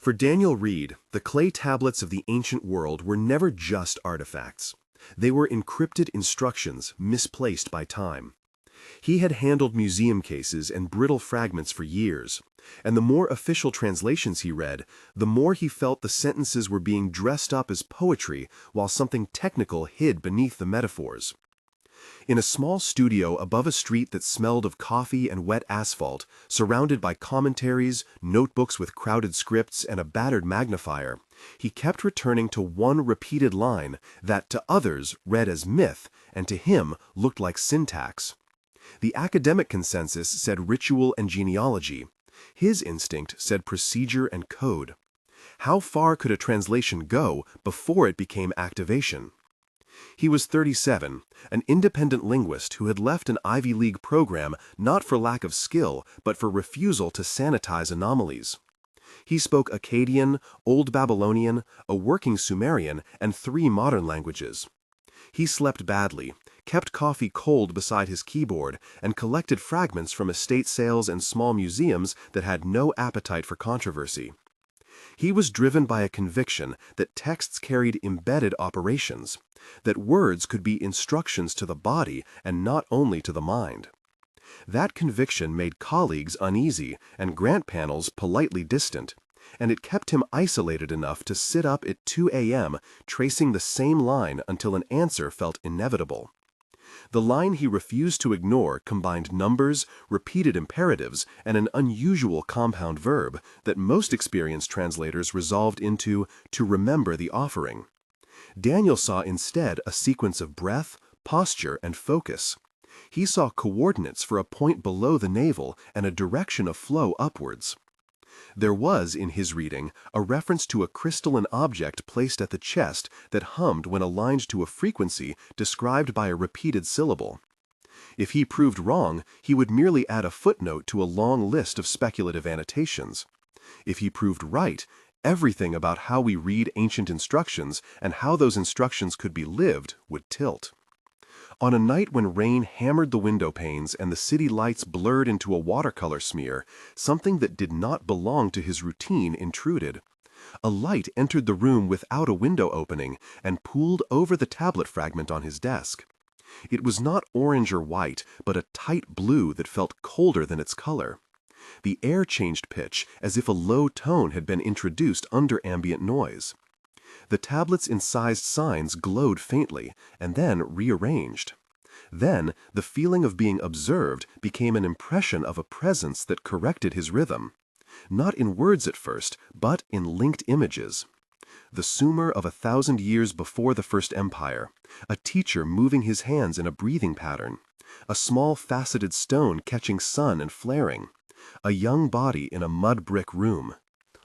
For Daniel Reed, the clay tablets of the ancient world were never just artifacts. They were encrypted instructions misplaced by time. He had handled museum cases and brittle fragments for years, and the more official translations he read, the more he felt the sentences were being dressed up as poetry while something technical hid beneath the metaphors. In a small studio above a street that smelled of coffee and wet asphalt, surrounded by commentaries, notebooks with crowded scripts, and a battered magnifier, he kept returning to one repeated line that to others read as myth and to him looked like syntax. The academic consensus said ritual and genealogy. His instinct said procedure and code. How far could a translation go before it became activation? He was 37, an independent linguist who had left an Ivy League program not for lack of skill, but for refusal to sanitize anomalies. He spoke Akkadian, Old Babylonian, a working Sumerian, and 3 modern languages. He slept badly, kept coffee cold beside his keyboard, and collected fragments from estate sales and small museums that had no appetite for controversy. He was driven by a conviction that texts carried embedded operations, that words could be instructions to the body and not only to the mind. That conviction made colleagues uneasy and grant panels politely distant, and it kept him isolated enough to sit up at 2 a.m. tracing the same line until an answer felt inevitable. The line he refused to ignore combined numbers, repeated imperatives, and an unusual compound verb that most experienced translators resolved into to remember the offering. Daniel saw instead a sequence of breath, posture, and focus. He saw coordinates for a point below the navel and a direction of flow upwards. There was, in his reading, a reference to a crystalline object placed at the chest that hummed when aligned to a frequency described by a repeated syllable. If he proved wrong, he would merely add a footnote to a long list of speculative annotations. If he proved right, everything about how we read ancient instructions and how those instructions could be lived would tilt. On a night when rain hammered the window panes and the city lights blurred into a watercolor smear, something that did not belong to his routine intruded. A light entered the room without a window opening and pooled over the tablet fragment on his desk. It was not orange or white, but a tight blue that felt colder than its color. The air changed pitch as if a low tone had been introduced under ambient noise. The tablet's incised signs glowed faintly, and then rearranged. Then, the feeling of being observed became an impression of a presence that corrected his rhythm. Not in words at first, but in linked images. The Sumer of 1,000 years before the First Empire, a teacher moving his hands in a breathing pattern, a small faceted stone catching sun and flaring, a young body in a mud brick room.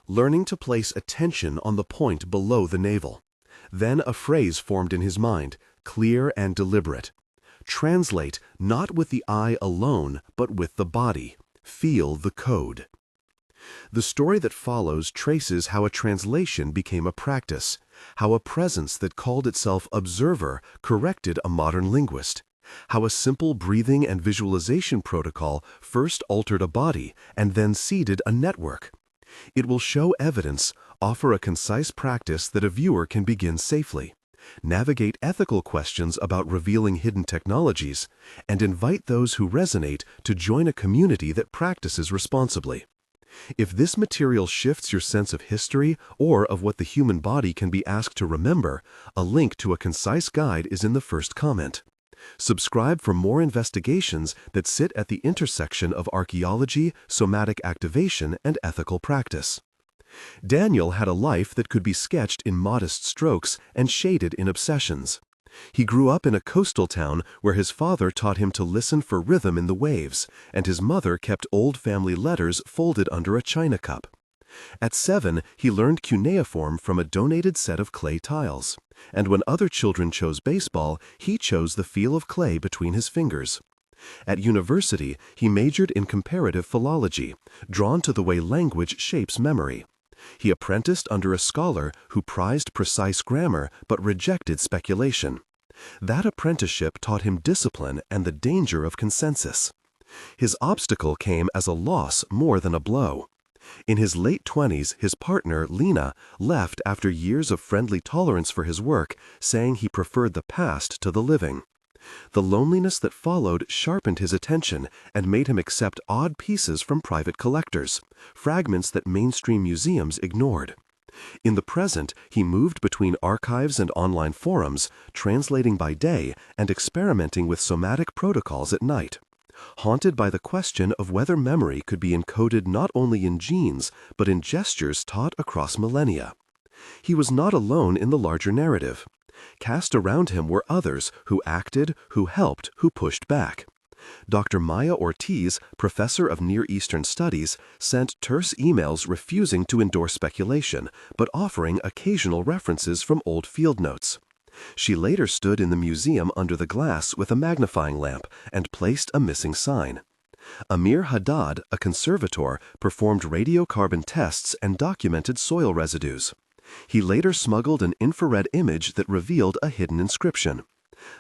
Learning to place attention on the point below the navel. Then a phrase formed in his mind, clear and deliberate. Translate not with the eye alone, but with the body. Feel the code. The story that follows traces how a translation became a practice, how a presence that called itself observer corrected a modern linguist, how a simple breathing and visualization protocol first altered a body and then seeded a network. It will show evidence, offer a concise practice that a viewer can begin safely, navigate ethical questions about revealing hidden technologies, and invite those who resonate to join a community that practices responsibly. If this material shifts your sense of history or of what the human body can be asked to remember, a link to a concise guide is in the first comment. Subscribe for more investigations that sit at the intersection of archaeology, somatic activation, and ethical practice. Daniel had a life that could be sketched in modest strokes and shaded in obsessions. He grew up in a coastal town where his father taught him to listen for rhythm in the waves, and his mother kept old family letters folded under a china cup. At 7, he learned cuneiform from a donated set of clay tiles, and when other children chose baseball, he chose the feel of clay between his fingers. At university, he majored in comparative philology, drawn to the way language shapes memory. He apprenticed under a scholar who prized precise grammar but rejected speculation. That apprenticeship taught him discipline and the danger of consensus. His obstacle came as a loss more than a blow. In his late 20s, his partner, Lena, left after years of friendly tolerance for his work, saying he preferred the past to the living. The loneliness that followed sharpened his attention and made him accept odd pieces from private collectors, fragments that mainstream museums ignored. In the present, he moved between archives and online forums, translating by day and experimenting with somatic protocols at night. Haunted by the question of whether memory could be encoded not only in genes, but in gestures taught across millennia. He was not alone in the larger narrative. Cast around him were others who acted, who helped, who pushed back. Dr. Maya Ortiz, professor of Near Eastern Studies, sent terse emails refusing to endorse speculation, but offering occasional references from old field notes. She later stood in the museum under the glass with a magnifying lamp and placed a missing sign. Amir Haddad, a conservator, performed radiocarbon tests and documented soil residues. He later smuggled an infrared image that revealed a hidden inscription.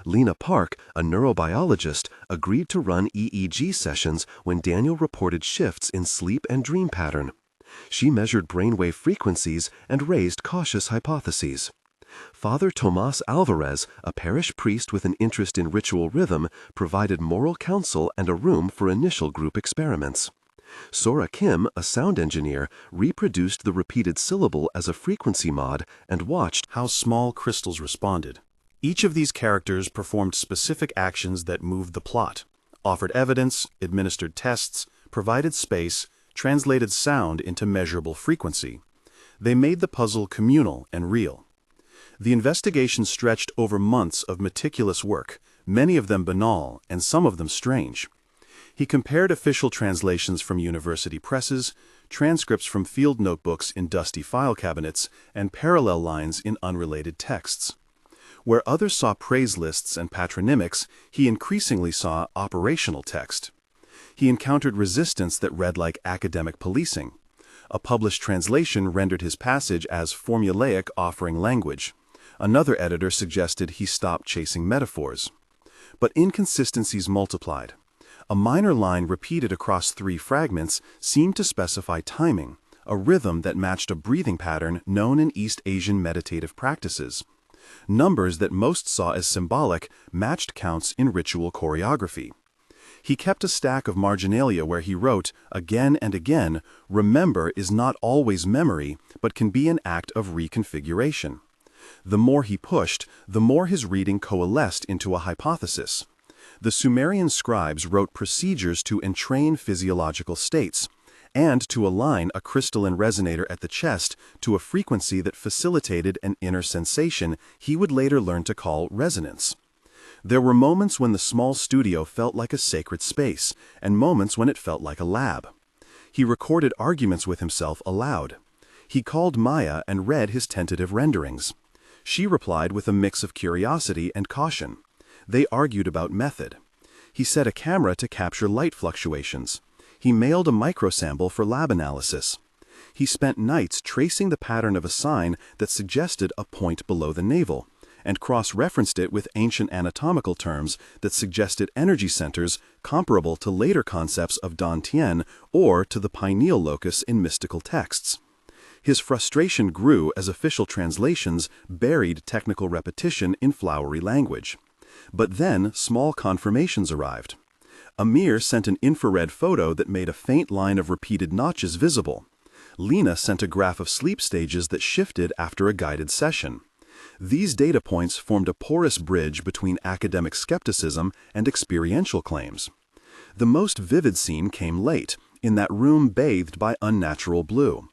Lena Park, a neurobiologist, agreed to run EEG sessions when Daniel reported shifts in sleep and dream pattern. She measured brainwave frequencies and raised cautious hypotheses. Father Tomas Alvarez, a parish priest with an interest in ritual rhythm, provided moral counsel and a room for initial group experiments. Sora Kim, a sound engineer, reproduced the repeated syllable as a frequency mod and watched how small crystals responded. Each of these characters performed specific actions that moved the plot, offered evidence, administered tests, provided space, translated sound into measurable frequency. They made the puzzle communal and real. The investigation stretched over months of meticulous work, many of them banal and some of them strange. He compared official translations from university presses, transcripts from field notebooks in dusty file cabinets, and parallel lines in unrelated texts. Where others saw praise lists and patronymics, he increasingly saw operational text. He encountered resistance that read like academic policing. A published translation rendered his passage as formulaic, offering language. Another editor suggested he stop chasing metaphors. But inconsistencies multiplied. A minor line repeated across 3 fragments seemed to specify timing, a rhythm that matched a breathing pattern known in East Asian meditative practices. Numbers that most saw as symbolic matched counts in ritual choreography. He kept a stack of marginalia where he wrote, again and again, "Remember is not always memory, but can be an act of reconfiguration." The more he pushed, the more his reading coalesced into a hypothesis. The Sumerian scribes wrote procedures to entrain physiological states, and to align a crystalline resonator at the chest to a frequency that facilitated an inner sensation he would later learn to call resonance. There were moments when the small studio felt like a sacred space, and moments when it felt like a lab. He recorded arguments with himself aloud. He called Maya and read his tentative renderings. She replied with a mix of curiosity and caution. They argued about method. He set a camera to capture light fluctuations. He mailed a microsample for lab analysis. He spent nights tracing the pattern of a sign that suggested a point below the navel, and cross-referenced it with ancient anatomical terms that suggested energy centers comparable to later concepts of Dantian or to the pineal locus in mystical texts. His frustration grew as official translations buried technical repetition in flowery language. But then small confirmations arrived. Amir sent an infrared photo that made a faint line of repeated notches visible. Lena sent a graph of sleep stages that shifted after a guided session. These data points formed a porous bridge between academic skepticism and experiential claims. The most vivid scene came late, in that room bathed by unnatural blue.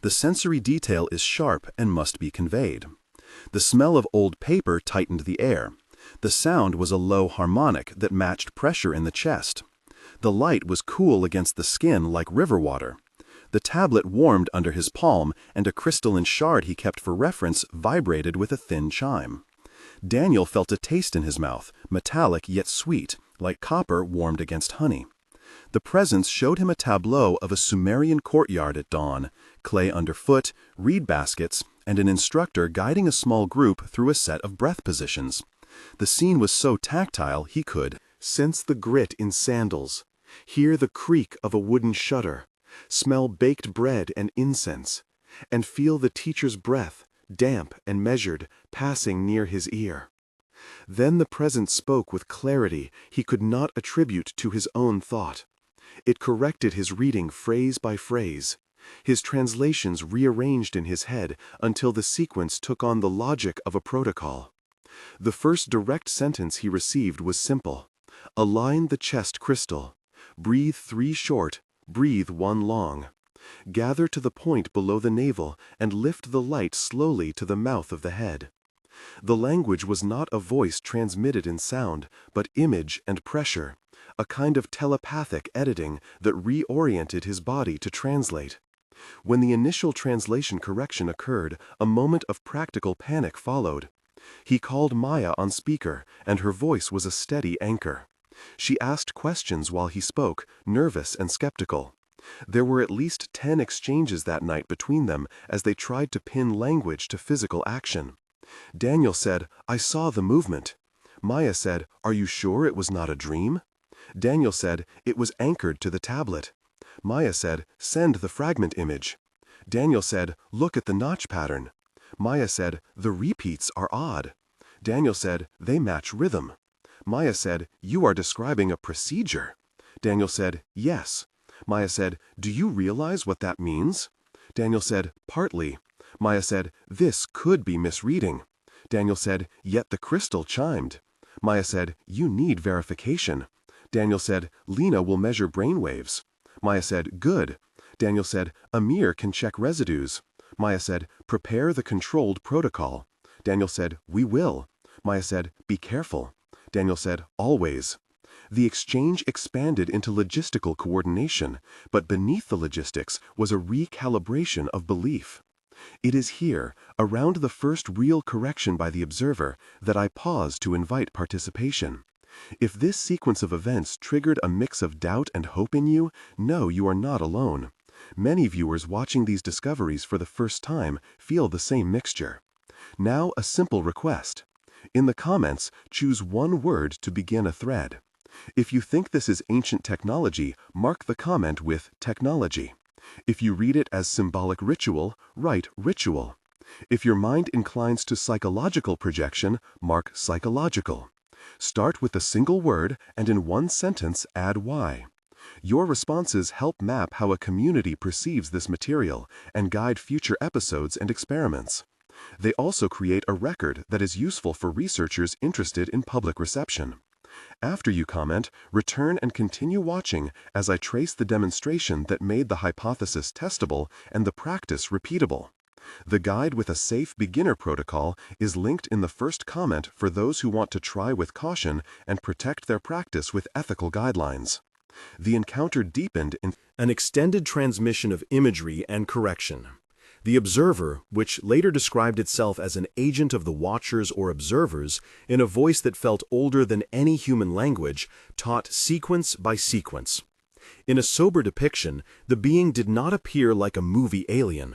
The sensory detail is sharp and must be conveyed. The smell of old paper tightened the air. The sound was a low harmonic that matched pressure in the chest. The light was cool against the skin like river water. The tablet warmed under his palm, and a crystalline shard he kept for reference vibrated with a thin chime. Daniel felt a taste in his mouth, metallic yet sweet, like copper warmed against honey. The presence showed him a tableau of a Sumerian courtyard at dawn, clay underfoot, reed baskets, and an instructor guiding a small group through a set of breath positions. The scene was so tactile he could sense the grit in sandals, hear the creak of a wooden shutter, smell baked bread and incense, and feel the teacher's breath, damp and measured, passing near his ear. Then the presence spoke with clarity he could not attribute to his own thought. It corrected his reading phrase by phrase. His translations rearranged in his head until the sequence took on the logic of a protocol. The first direct sentence he received was simple. Align the chest crystal. Breathe 3 short, breathe 1 long. Gather to the point below the navel and lift the light slowly to the mouth of the head. The language was not a voice transmitted in sound, but image and pressure, a kind of telepathic editing that reoriented his body to translate. When the initial translation correction occurred, a moment of practical panic followed. He called Maya on speaker, and her voice was a steady anchor. She asked questions while he spoke, nervous and skeptical. There were at least 10 exchanges that night between them as they tried to pin language to physical action. Daniel said, "I saw the movement." Maya said, "Are you sure it was not a dream?" Daniel said, "It was anchored to the tablet." Maya said, "Send the fragment image." Daniel said, "Look at the notch pattern." Maya said, "The repeats are odd." Daniel said, "They match rhythm." Maya said, "You are describing a procedure." Daniel said, "Yes." Maya said, "Do you realize what that means?" Daniel said, "Partly." Maya said, "This could be misreading." Daniel said, "Yet the crystal chimed." Maya said, "You need verification." Daniel said, "Lena will measure brainwaves." Maya said, "Good." Daniel said, "Amir can check residues." Maya said, "Prepare the controlled protocol." Daniel said, "We will." Maya said, "Be careful." Daniel said, "Always." The exchange expanded into logistical coordination, but beneath the logistics was a recalibration of belief. It is here, around the first real correction by the observer, that I pause to invite participation. If this sequence of events triggered a mix of doubt and hope in you, know you are not alone. Many viewers watching these discoveries for the first time feel the same mixture. Now a simple request. In the comments, choose one word to begin a thread. If you think this is ancient technology, mark the comment with technology. If you read it as symbolic ritual, write ritual. If your mind inclines to psychological projection, mark psychological. Start with a single word and in one sentence add why. Your responses help map how a community perceives this material and guide future episodes and experiments. They also create a record that is useful for researchers interested in public reception. After you comment, return and continue watching as I trace the demonstration that made the hypothesis testable and the practice repeatable. The guide with a safe beginner protocol is linked in the first comment for those who want to try with caution and protect their practice with ethical guidelines. The encounter deepened in an extended transmission of imagery and correction. The observer, which later described itself as an agent of the watchers or observers, in a voice that felt older than any human language, taught sequence by sequence. In a sober depiction, the being did not appear like a movie alien.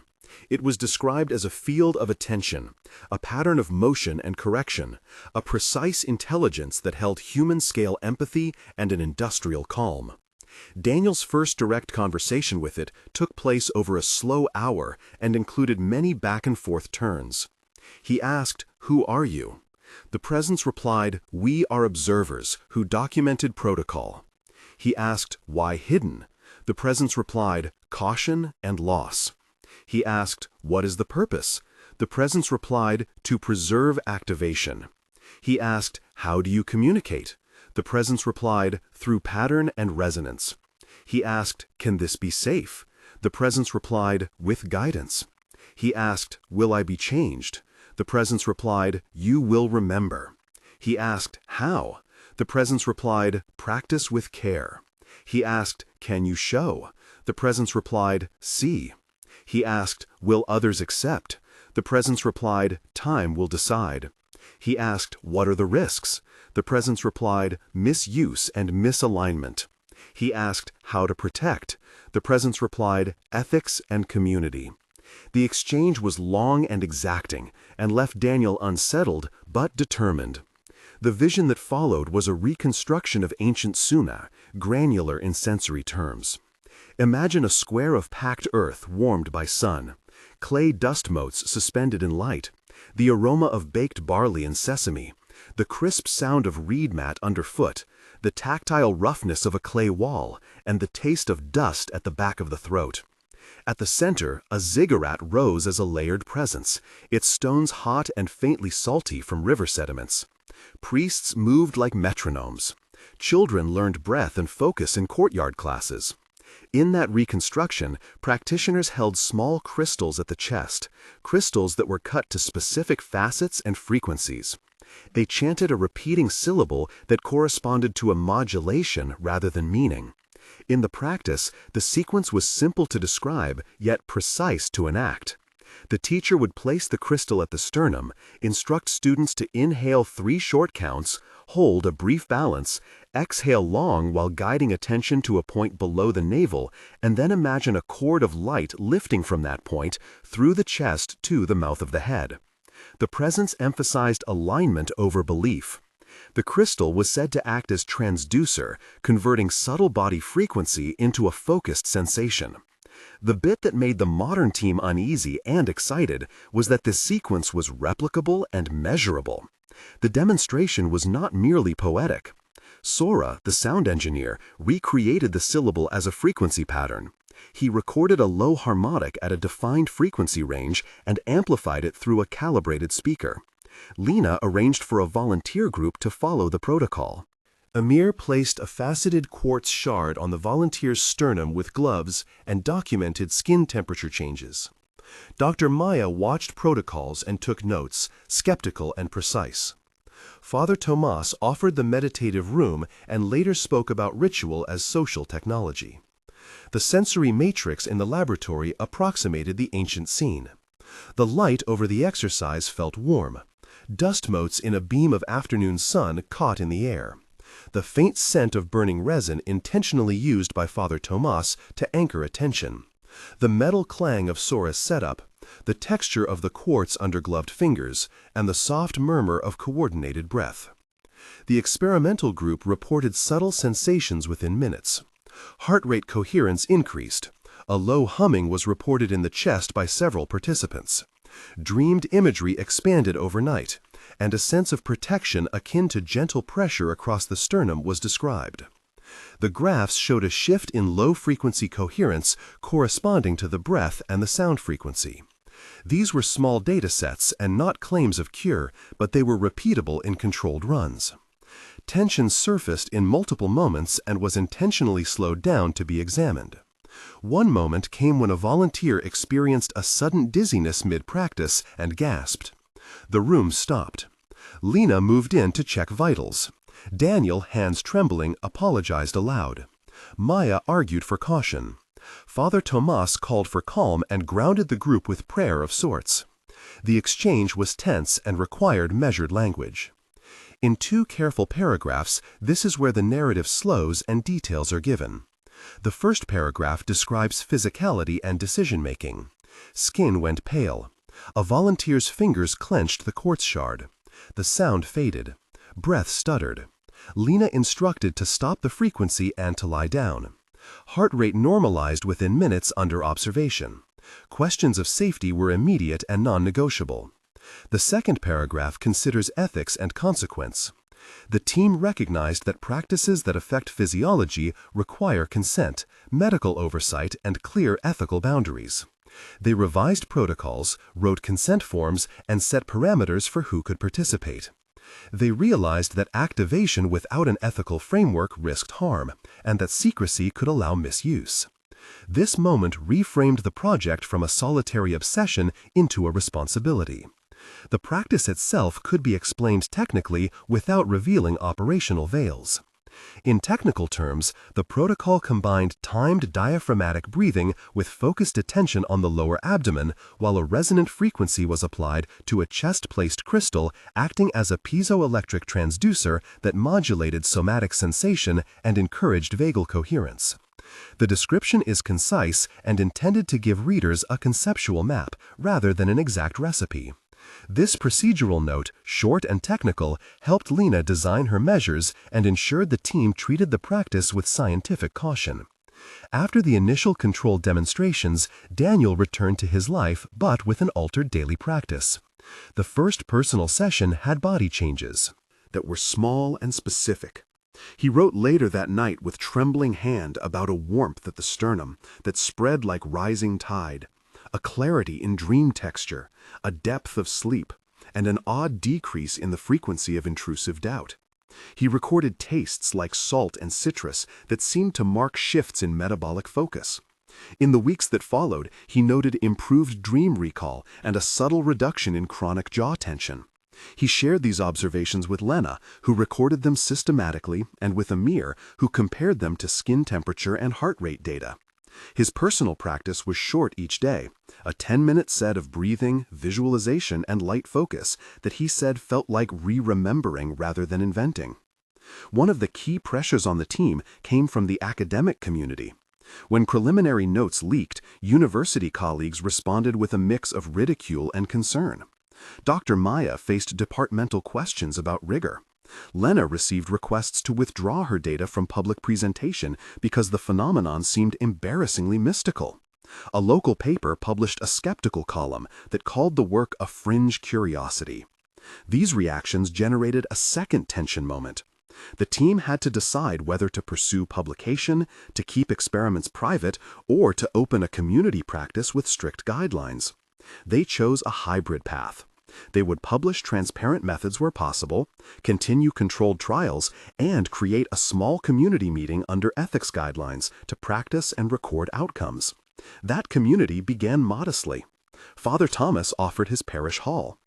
It was described as a field of attention, a pattern of motion and correction, a precise intelligence that held human-scale empathy and an industrial calm. Daniel's first direct conversation with it took place over a slow hour and included many back-and-forth turns. He asked, "Who are you?" The presence replied, "We are observers who documented protocol." He asked, "Why hidden?" The presence replied, "Caution and loss." He asked, "What is the purpose?" The presence replied, "To preserve activation." He asked, "How do you communicate?" The presence replied, "Through pattern and resonance." He asked, "Can this be safe?" The presence replied, "With guidance." He asked, "Will I be changed?" The presence replied, "You will remember." He asked, "How?" The presence replied, "Practice with care." He asked, "Can you show?" The presence replied, "See." He asked, "Will others accept?" The presence replied, "Time will decide." He asked, "What are the risks?" The presence replied, "Misuse and misalignment." He asked, "How to protect?" The presence replied, "Ethics and community." The exchange was long and exacting, and left Daniel unsettled but determined. The vision that followed was a reconstruction of ancient Sumer, granular in sensory terms. Imagine a square of packed earth warmed by sun, clay dust motes suspended in light, the aroma of baked barley and sesame, the crisp sound of reed mat underfoot, the tactile roughness of a clay wall, and the taste of dust at the back of the throat. At the center, a ziggurat rose as a layered presence, its stones hot and faintly salty from river sediments. Priests moved like metronomes. Children learned breath and focus in courtyard classes. In that reconstruction, practitioners held small crystals at the chest, crystals that were cut to specific facets and frequencies. They chanted a repeating syllable that corresponded to a modulation rather than meaning. In the practice, the sequence was simple to describe, yet precise to enact. The teacher would place the crystal at the sternum, instruct students to inhale 3 short counts, hold a brief balance, exhale long while guiding attention to a point below the navel, and then imagine a cord of light lifting from that point through the chest to the mouth of the head. The presence emphasized alignment over belief. The crystal was said to act as transducer, converting subtle body frequency into a focused sensation. The bit that made the modern team uneasy and excited was that this sequence was replicable and measurable. The demonstration was not merely poetic. Sora, the sound engineer, recreated the syllable as a frequency pattern. He recorded a low harmonic at a defined frequency range and amplified it through a calibrated speaker. Lena arranged for a volunteer group to follow the protocol. Amir placed a faceted quartz shard on the volunteer's sternum with gloves and documented skin temperature changes. Dr. Maya watched protocols and took notes, skeptical and precise. Father Tomas offered the meditative room and later spoke about ritual as social technology. The sensory matrix in the laboratory approximated the ancient scene. The light over the exercise felt warm. Dust motes in a beam of afternoon sun caught in the air. The faint scent of burning resin intentionally used by Father Tomas to anchor attention. The metal clang of Sora's setup, the texture of the quartz under gloved fingers, and the soft murmur of coordinated breath. The experimental group reported subtle sensations within minutes. Heart rate coherence increased. A low humming was reported in the chest by several participants. Dreamed imagery expanded overnight, and a sense of protection akin to gentle pressure across the sternum was described. The graphs showed a shift in low-frequency coherence corresponding to the breath and the sound frequency. These were small data sets and not claims of cure, but they were repeatable in controlled runs. Tension surfaced in multiple moments and was intentionally slowed down to be examined. One moment came when a volunteer experienced a sudden dizziness mid-practice and gasped. The room stopped. Lena moved in to check vitals. Daniel, hands trembling, apologized aloud. Maya argued for caution. Father Tomas called for calm and grounded the group with prayer of sorts. The exchange was tense and required measured language. In 2 careful paragraphs, this is where the narrative slows and details are given. The first paragraph describes physicality and decision-making. Skin went pale. A volunteer's fingers clenched the quartz shard. The sound faded. Breath stuttered. Lena instructed to stop the frequency and to lie down. Heart rate normalized within minutes under observation. Questions of safety were immediate and non-negotiable. The second paragraph considers ethics and consequence. The team recognized that practices that affect physiology require consent, medical oversight, and clear ethical boundaries. They revised protocols, wrote consent forms, and set parameters for who could participate. They realized that activation without an ethical framework risked harm, and that secrecy could allow misuse. This moment reframed the project from a solitary obsession into a responsibility. The practice itself could be explained technically without revealing operational veils. In technical terms, the protocol combined timed diaphragmatic breathing with focused attention on the lower abdomen, while a resonant frequency was applied to a chest-placed crystal acting as a piezoelectric transducer that modulated somatic sensation and encouraged vagal coherence. The description is concise and intended to give readers a conceptual map rather than an exact recipe. This procedural note, short and technical, helped Lena design her measures and ensured the team treated the practice with scientific caution. After the initial controlled demonstrations, Daniel returned to his life, but with an altered daily practice. The first personal session had body changes that were small and specific. He wrote later that night with trembling hand about a warmth at the sternum that spread like rising tide, a clarity in dream texture, a depth of sleep, and an odd decrease in the frequency of intrusive doubt. He recorded tastes like salt and citrus that seemed to mark shifts in metabolic focus. In the weeks that followed, he noted improved dream recall and a subtle reduction in chronic jaw tension. He shared these observations with Lena, who recorded them systematically, and with Amir, who compared them to skin temperature and heart rate data. His personal practice was short each day, a 10-minute set of breathing, visualization, and light focus that he said felt like re-remembering rather than inventing. One of the key pressures on the team came from the academic community. When preliminary notes leaked, university colleagues responded with a mix of ridicule and concern. Dr. Maya faced departmental questions about rigor. Lena received requests to withdraw her data from public presentation because the phenomenon seemed embarrassingly mystical. A local paper published a skeptical column that called the work a fringe curiosity. These reactions generated a second tension moment. The team had to decide whether to pursue publication, to keep experiments private, or to open a community practice with strict guidelines. They chose a hybrid path. They would publish transparent methods where possible, continue controlled trials, and create a small community meeting under ethics guidelines to practice and record outcomes. That community began modestly. Father Thomas offered his parish hall.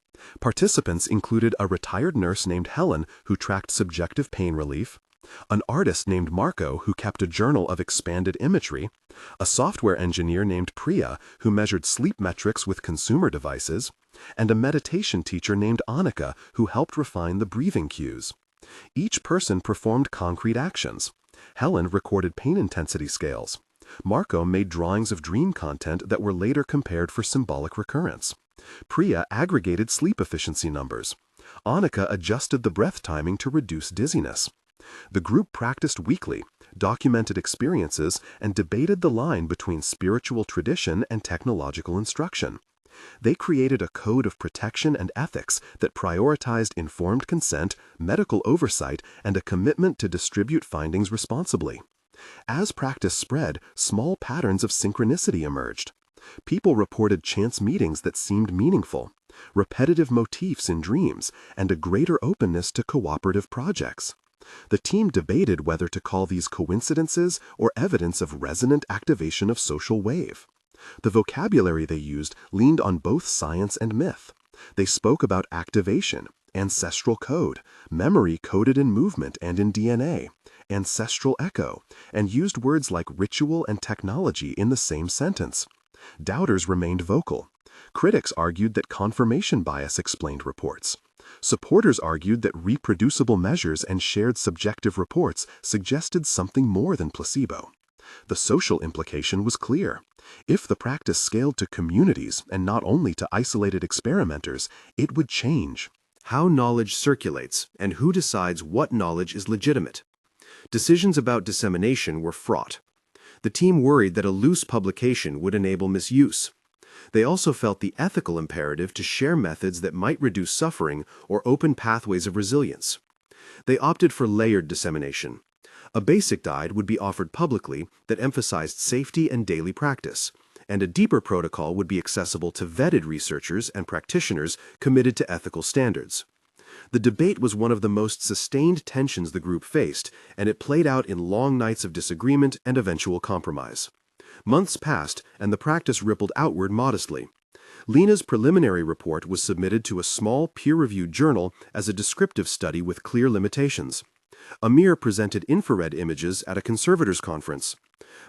Participants included a retired nurse named Helen who tracked subjective pain relief, an artist named Marco who kept a journal of expanded imagery, a software engineer named Priya who measured sleep metrics with consumer devices, and a meditation teacher named Annika who helped refine the breathing cues. Each person performed concrete actions. Helen recorded pain intensity scales. Marco made drawings of dream content that were later compared for symbolic recurrence. Priya aggregated sleep efficiency numbers. Annika adjusted the breath timing to reduce dizziness. The group practiced weekly, documented experiences, and debated the line between spiritual tradition and technological instruction. They created a code of protection and ethics that prioritized informed consent, medical oversight, and a commitment to distribute findings responsibly. As practice spread, small patterns of synchronicity emerged. People reported chance meetings that seemed meaningful, repetitive motifs in dreams, and a greater openness to cooperative projects. The team debated whether to call these coincidences or evidence of resonant activation of social wave. The vocabulary they used leaned on both science and myth. They spoke about activation, ancestral code, memory coded in movement and in DNA, ancestral echo, and used words like ritual and technology in the same sentence. Doubters remained vocal. Critics argued that confirmation bias explained reports. Supporters argued that reproducible measures and shared subjective reports suggested something more than placebo. The social implication was clear. If the practice scaled to communities and not only to isolated experimenters, it would change how knowledge circulates and who decides what knowledge is legitimate. Decisions about dissemination were fraught. The team worried that a loose publication would enable misuse. They also felt the ethical imperative to share methods that might reduce suffering or open pathways of resilience. They opted for layered dissemination. A basic guide would be offered publicly that emphasized safety and daily practice, and a deeper protocol would be accessible to vetted researchers and practitioners committed to ethical standards. The debate was one of the most sustained tensions the group faced, and it played out in long nights of disagreement and eventual compromise. Months passed, and the practice rippled outward modestly. Lena's preliminary report was submitted to a small peer-reviewed journal as a descriptive study with clear limitations. Amir presented infrared images at a conservators' conference.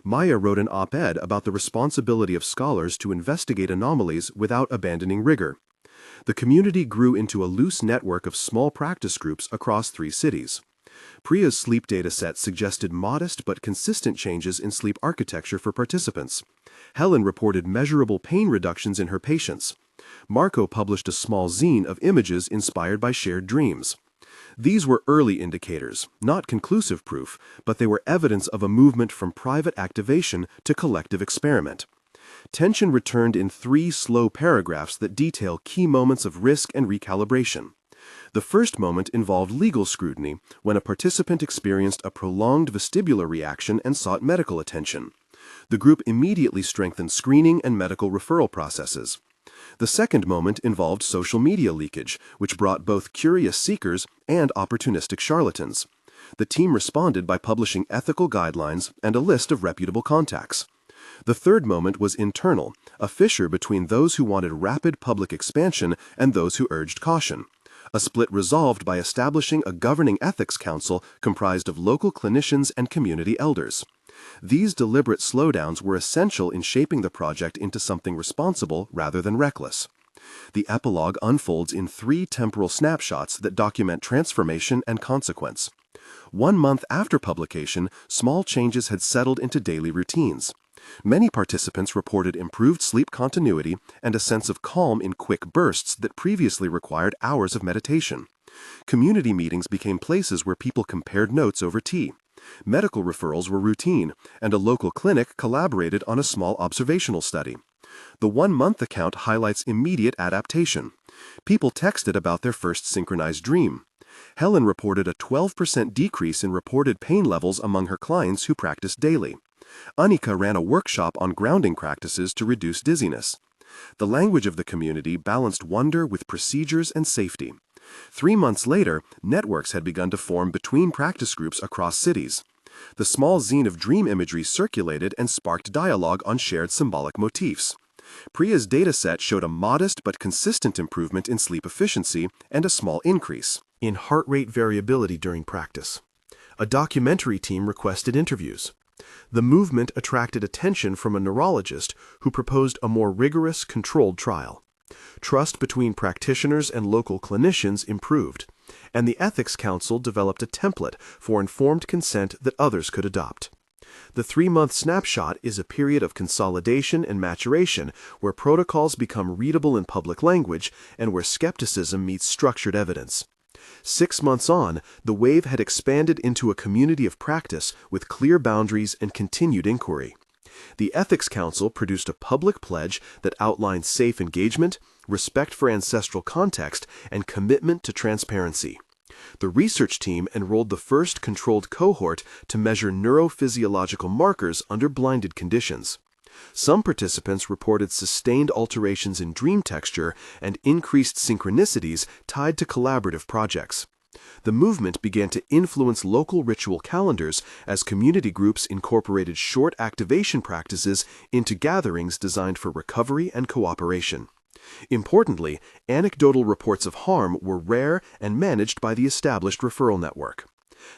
Maya wrote an op-ed about the responsibility of scholars to investigate anomalies without abandoning rigor. The community grew into a loose network of small practice groups across 3 cities. Priya's sleep data set suggested modest but consistent changes in sleep architecture for participants. Helen reported measurable pain reductions in her patients. Marco published a small zine of images inspired by shared dreams. These were early indicators, not conclusive proof, but they were evidence of a movement from private activation to collective experiment. Tension returned in 3 slow paragraphs that detail key moments of risk and recalibration. The first moment involved legal scrutiny, when a participant experienced a prolonged vestibular reaction and sought medical attention. The group immediately strengthened screening and medical referral processes. The second moment involved social media leakage, which brought both curious seekers and opportunistic charlatans. The team responded by publishing ethical guidelines and a list of reputable contacts. The third moment was internal, a fissure between those who wanted rapid public expansion and those who urged caution. A split resolved by establishing a governing ethics council comprised of local clinicians and community elders. These deliberate slowdowns were essential in shaping the project into something responsible rather than reckless. The epilogue unfolds in 3 temporal snapshots that document transformation and consequence. 1 month after publication, small changes had settled into daily routines. Many participants reported improved sleep continuity and a sense of calm in quick bursts that previously required hours of meditation. Community meetings became places where people compared notes over tea. Medical referrals were routine, and a local clinic collaborated on a small observational study. The 1-month account highlights immediate adaptation. People texted about their first synchronized dream. Helen reported a 12% decrease in reported pain levels among her clients who practiced daily. Annika ran a workshop on grounding practices to reduce dizziness. The language of the community balanced wonder with procedures and safety. 3 months later, networks had begun to form between practice groups across cities. The small zine of dream imagery circulated and sparked dialogue on shared symbolic motifs. Priya's dataset showed a modest but consistent improvement in sleep efficiency and a small increase in heart rate variability during practice. A documentary team requested interviews. The movement attracted attention from a neurologist who proposed a more rigorous, controlled trial. Trust between practitioners and local clinicians improved, and the Ethics Council developed a template for informed consent that others could adopt. The 3-month snapshot is a period of consolidation and maturation where protocols become readable in public language and where skepticism meets structured evidence. 6 months on, the wave had expanded into a community of practice with clear boundaries and continued inquiry. The Ethics Council produced a public pledge that outlined safe engagement, respect for ancestral context, and commitment to transparency. The research team enrolled the first controlled cohort to measure neurophysiological markers under blinded conditions. Some participants reported sustained alterations in dream texture and increased synchronicities tied to collaborative projects. The movement began to influence local ritual calendars as community groups incorporated short activation practices into gatherings designed for recovery and cooperation. Importantly, anecdotal reports of harm were rare and managed by the established referral network.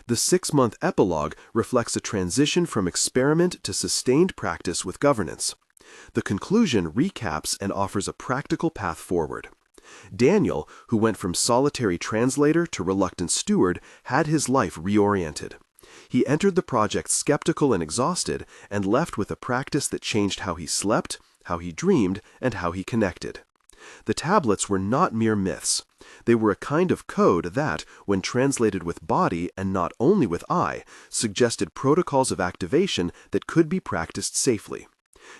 The 6-month epilogue reflects a transition from experiment to sustained practice with governance. The conclusion recaps and offers a practical path forward. Daniel, who went from solitary translator to reluctant steward, had his life reoriented. He entered the project skeptical and exhausted and left with a practice that changed how he slept, how he dreamed, and how he connected. The tablets were not mere myths. They were a kind of code that, when translated with body and not only with eye, suggested protocols of activation that could be practiced safely.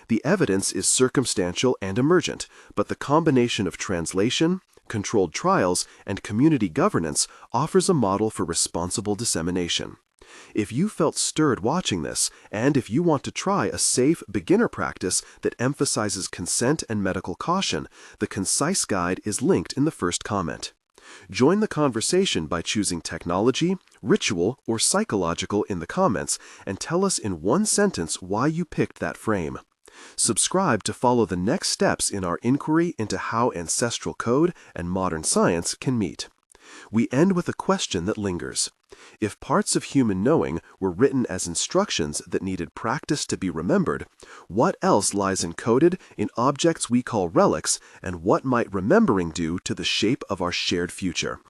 The evidence is circumstantial and emergent, but the combination of translation, controlled trials, and community governance offers a model for responsible dissemination. If you felt stirred watching this, and if you want to try a safe, beginner practice that emphasizes consent and medical caution, the concise guide is linked in the first comment. Join the conversation by choosing technology, ritual, or psychological in the comments, and tell us in 1 sentence why you picked that frame. Subscribe to follow the next steps in our inquiry into how ancestral code and modern science can meet. We end with a question that lingers. If parts of human knowing were written as instructions that needed practice to be remembered, what else lies encoded in objects we call relics, and what might remembering do to the shape of our shared future?